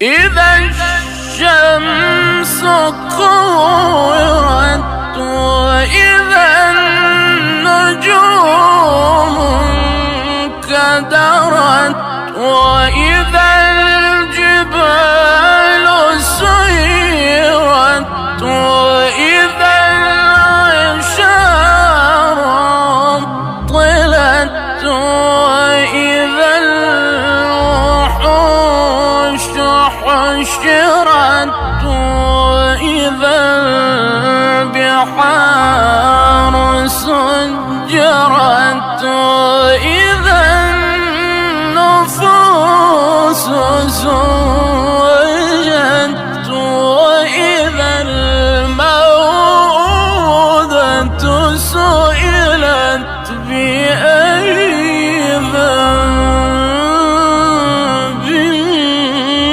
إذا الشمس كورت وإذا النجوم انكدرت وإذا الجبال سيرت وإذا العشار طلت وإذا الوحوش حشرت وإذا البحار سجرت وإذا النفوس زوجت